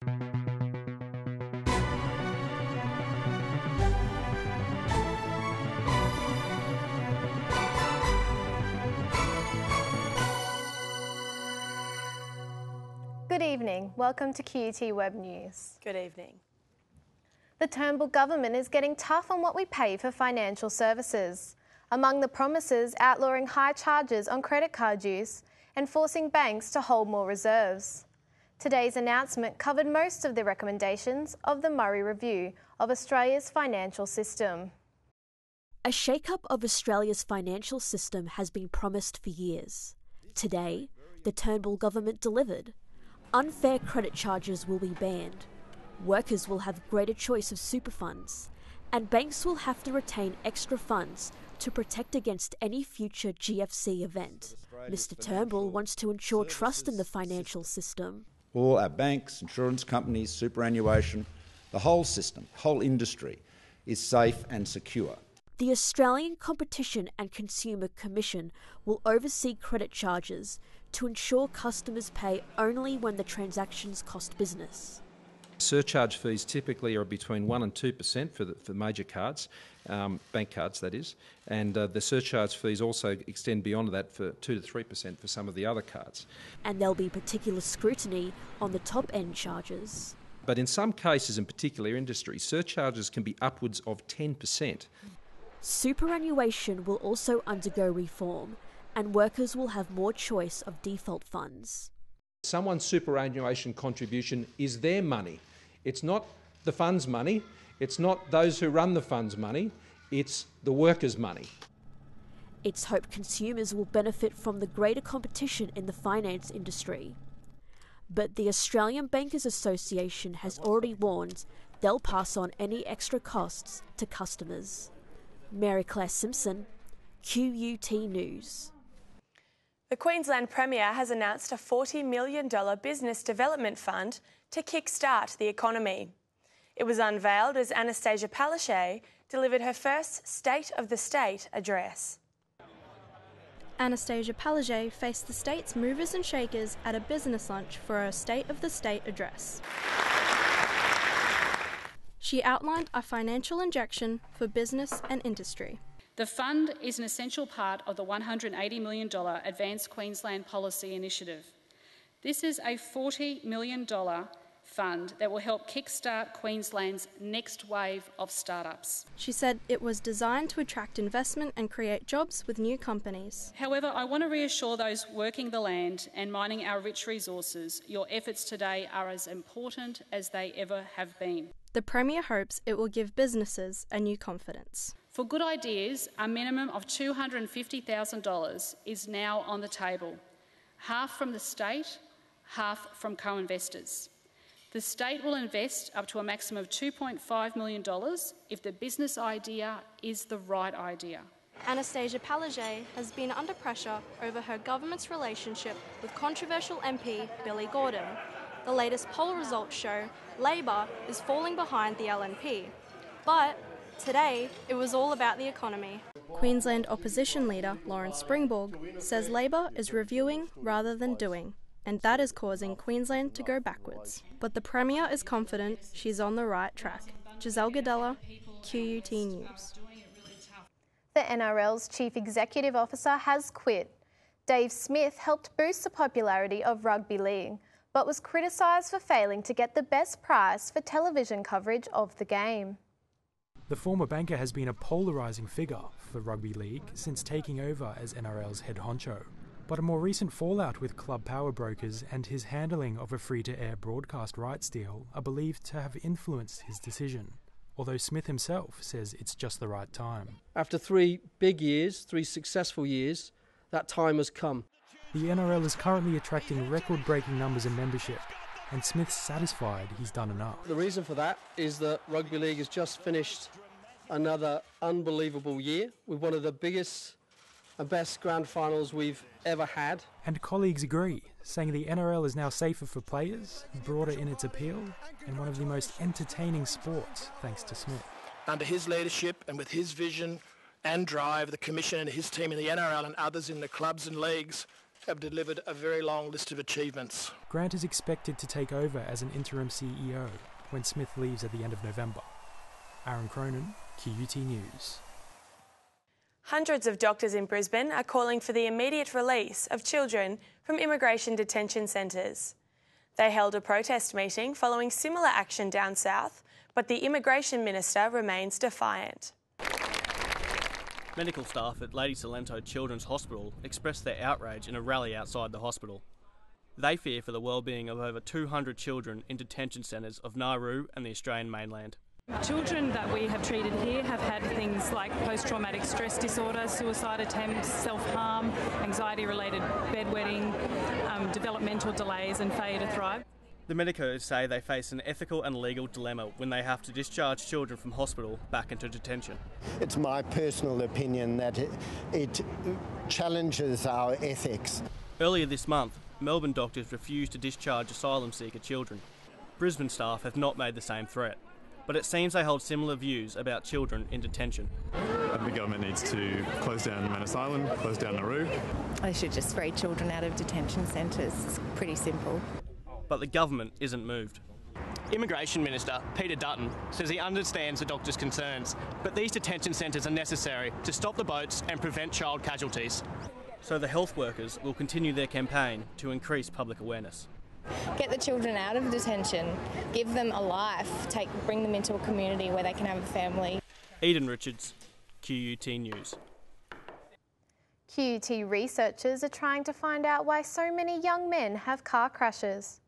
Good evening. Welcome to QUT Web News. Good evening. The Turnbull Government is getting tough on what we pay for financial services. Among the promises, outlawing high charges on credit card use and forcing banks to hold more reserves. Today's announcement covered most of the recommendations of the Murray Review of Australia's financial system. A shake-up of Australia's financial system has been promised for years. Today, the Turnbull Government delivered. Unfair credit charges will be banned. Workers will have greater choice of super funds, and banks will have to retain extra funds to protect against any future GFC event. Mr. Turnbull wants to ensure trust in the financial system. All our banks, insurance companies, superannuation, the whole system, whole industry is safe and secure. The Australian Competition and Consumer Commission will oversee credit charges to ensure customers pay only when the transactions cost business. Surcharge fees typically are between 1% and 2% for major cards, bank cards that is, and the surcharge fees also extend beyond that for 2 to 3% for some of the other cards. And there'll be particular scrutiny on the top-end charges. But in some cases, in particular industries, surcharges can be upwards of 10%. Superannuation will also undergo reform, and workers will have more choice of default funds. Someone's superannuation contribution is their money. It's not the fund's money, it's not those who run the fund's money, it's the workers' money. It's hoped consumers will benefit from the greater competition in the finance industry. But the Australian Bankers Association has already warned they'll pass on any extra costs to customers. Mary Claire Simpson, QUT News. The Queensland Premier has announced a $40 million business development fund to kickstart the economy. It was unveiled as Anastasia Palaszczuk delivered her first State of the State address. Anastasia Palaszczuk faced the state's movers and shakers at a business lunch for her State of the State address. She outlined a financial injection for business and industry. The fund is an essential part of the $180 million Advanced Queensland Policy Initiative. This is a $40 million fund that will help kickstart Queensland's next wave of startups. She said it was designed to attract investment and create jobs with new companies. However, I want to reassure those working the land and mining our rich resources, your efforts today are as important as they ever have been. The Premier hopes it will give businesses a new confidence. For good ideas, a minimum of $250,000 is now on the table, half from the state, half from co-investors. The state will invest up to a maximum of $2.5 million if the business idea is the right idea. Anastasia Palaszczuk has been under pressure over her government's relationship with controversial MP Billy Gordon. The latest poll results show Labor is falling behind the LNP. But today, it was all about the economy. Queensland opposition leader Lawrence Springborg says Labor is reviewing rather than doing, and that is causing Queensland to go backwards. But the Premier is confident she's on the right track. Giselle Gadella, QUT News. The NRL's Chief Executive Officer has quit. Dave Smith helped boost the popularity of rugby league, but was criticised for failing to get the best price for television coverage of the game. The former banker has been a polarising figure for rugby league since taking over as NRL's head honcho. But a more recent fallout with club power brokers and his handling of a free-to-air broadcast rights deal are believed to have influenced his decision, although Smith himself says it's just the right time. After 3 big years, 3 successful years, that time has come. The NRL is currently attracting record-breaking numbers in membership, and Smith's satisfied he's done enough. The reason for that is that rugby league has just finished another unbelievable year with one of the biggest and best grand finals we've ever had. And colleagues agree, saying the NRL is now safer for players, broader in its appeal, and one of the most entertaining sports, thanks to Smith. Under his leadership and with his vision and drive, the Commission and his team in the NRL and others in the clubs and leagues have delivered a very long list of achievements. Grant is expected to take over as an interim CEO when Smith leaves at the end of November. Aaron Cronin, QUT News. Hundreds of doctors in Brisbane are calling for the immediate release of children from immigration detention centres. They held a protest meeting following similar action down south, but the Immigration Minister remains defiant. Medical staff at Lady Salento Children's Hospital expressed their outrage in a rally outside the hospital. They fear for the well-being of over 200 children in detention centres of Nauru and the Australian mainland. Children that we have treated here have had things like post-traumatic stress disorder, suicide attempts, self-harm, anxiety-related bedwetting, developmental delays and failure to thrive. The medicos say they face an ethical and legal dilemma when they have to discharge children from hospital back into detention. It's my personal opinion that it challenges our ethics. Earlier this month, Melbourne doctors refused to discharge asylum seeker children. Brisbane staff have not made the same threat, but it seems they hold similar views about children in detention. The government needs to close down Manus Island, close down Nauru. They should just free children out of detention centres. It's pretty simple. But the government isn't moved. Immigration Minister Peter Dutton says he understands the doctors' concerns, but these detention centres are necessary to stop the boats and prevent child casualties. So the health workers will continue their campaign to increase public awareness. Get the children out of detention, give them a life, bring them into a community where they can have a family. Eden Richards, QUT News. QUT researchers are trying to find out why so many young men have car crashes.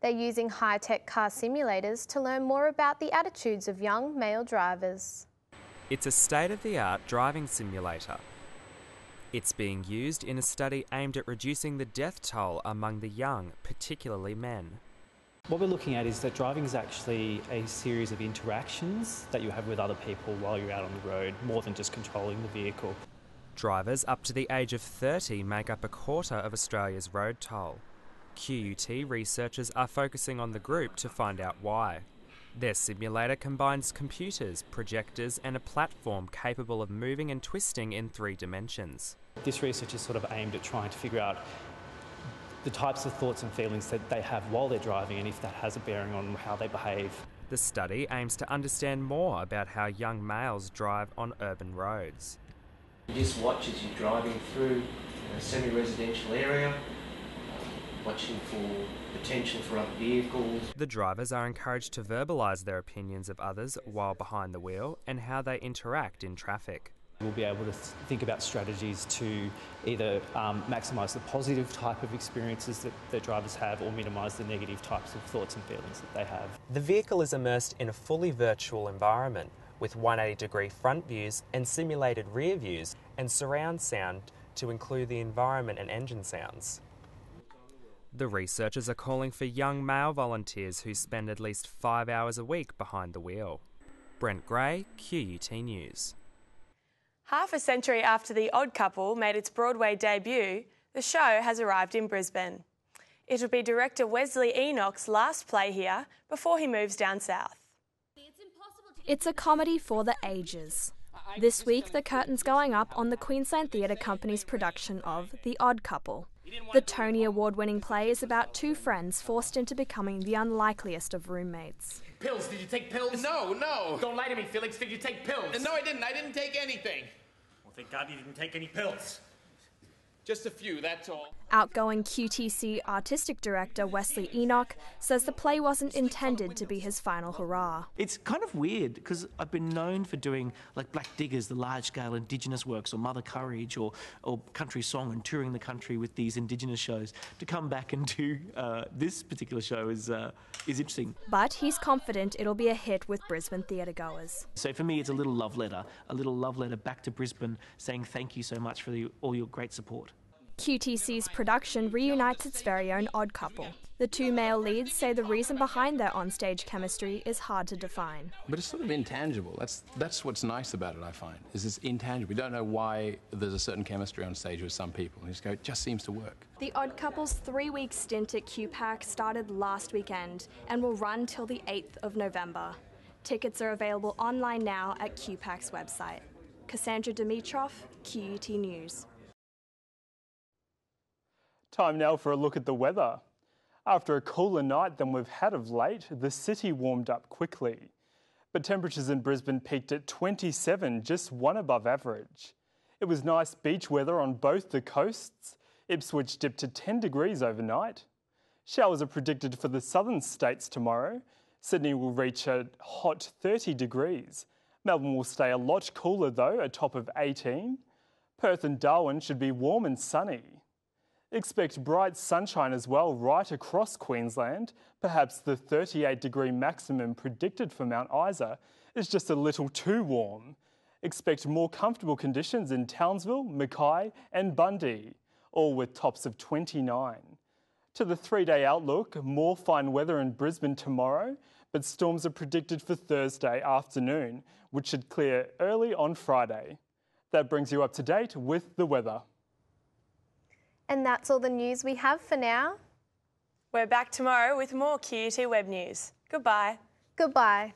They're using high-tech car simulators to learn more about the attitudes of young male drivers. It's a state-of-the-art driving simulator. It's being used in a study aimed at reducing the death toll among the young, particularly men. What we're looking at is that driving is actually a series of interactions that you have with other people while you're out on the road, more than just controlling the vehicle. Drivers up to the age of 30 make up a quarter of Australia's road toll. QUT researchers are focusing on the group to find out why. Their simulator combines computers, projectors and a platform capable of moving and twisting in 3 dimensions. This research is sort of aimed at trying to figure out the types of thoughts and feelings that they have while they're driving and if that has a bearing on how they behave. The study aims to understand more about how young males drive on urban roads. You just watch as you're driving through a semi-residential area, watching for potential for other vehicles. The drivers are encouraged to verbalise their opinions of others while behind the wheel and how they interact in traffic. We'll be able to think about strategies to either maximise the positive type of experiences that drivers have or minimise the negative types of thoughts and feelings that they have. The vehicle is immersed in a fully virtual environment with 180-degree front views and simulated rear views and surround sound to include the environment and engine sounds. The researchers are calling for young male volunteers who spend at least 5 hours a week behind the wheel. Brent Gray, QUT News. Half a century after The Odd Couple made its Broadway debut, the show has arrived in Brisbane. It will be director Wesley Enoch's last play here before he moves down south. It's a comedy for the ages. This week, the curtain's going up on the Queensland Theatre Company's production of The Odd Couple. The Tony Award-winning play is about 2 friends forced into becoming the unlikeliest of roommates. Pills? Did you take pills? No. Don't lie to me, Felix. Did you take pills? No, I didn't. I didn't take anything. Well, thank God you didn't take any pills. Just a few, that's all. Outgoing QTC artistic director Wesley Enoch says the play wasn't intended to be his final hurrah. It's kind of weird because I've been known for doing like Black Diggers, the large-scale Indigenous works, or Mother Courage, or Country Song, and touring the country with these Indigenous shows. To come back and do this particular show is interesting. But he's confident it'll be a hit with Brisbane theatregoers. So for me, it's a little love letter back to Brisbane, saying thank you so much for all your great support. QTC's production reunites its very own odd couple. The 2 male leads say the reason behind their onstage chemistry is hard to define. But it's sort of intangible. That's what's nice about it, I find, is it's intangible. We don't know why there's a certain chemistry on stage with some people. You just go, it just seems to work. The Odd Couple's 3-week stint at QPAC started last weekend and will run till the 8th of November. Tickets are available online now at QPAC's website. Cassandra Dimitrov, QUT News. Time now for a look at the weather. After a cooler night than we've had of late, the city warmed up quickly. But temperatures in Brisbane peaked at 27, just one above average. It was nice beach weather on both the coasts. Ipswich dipped to 10 degrees overnight. Showers are predicted for the southern states tomorrow. Sydney will reach a hot 30 degrees. Melbourne will stay a lot cooler though, a top of 18. Perth and Darwin should be warm and sunny. Expect bright sunshine as well right across Queensland. Perhaps the 38-degree maximum predicted for Mount Isa is just a little too warm. Expect more comfortable conditions in Townsville, Mackay and Bundy, all with tops of 29. To the three-day outlook, more fine weather in Brisbane tomorrow, but storms are predicted for Thursday afternoon, which should clear early on Friday. That brings you up to date with the weather. And that's all the news we have for now. We're back tomorrow with more QUT Web News. Goodbye. Goodbye.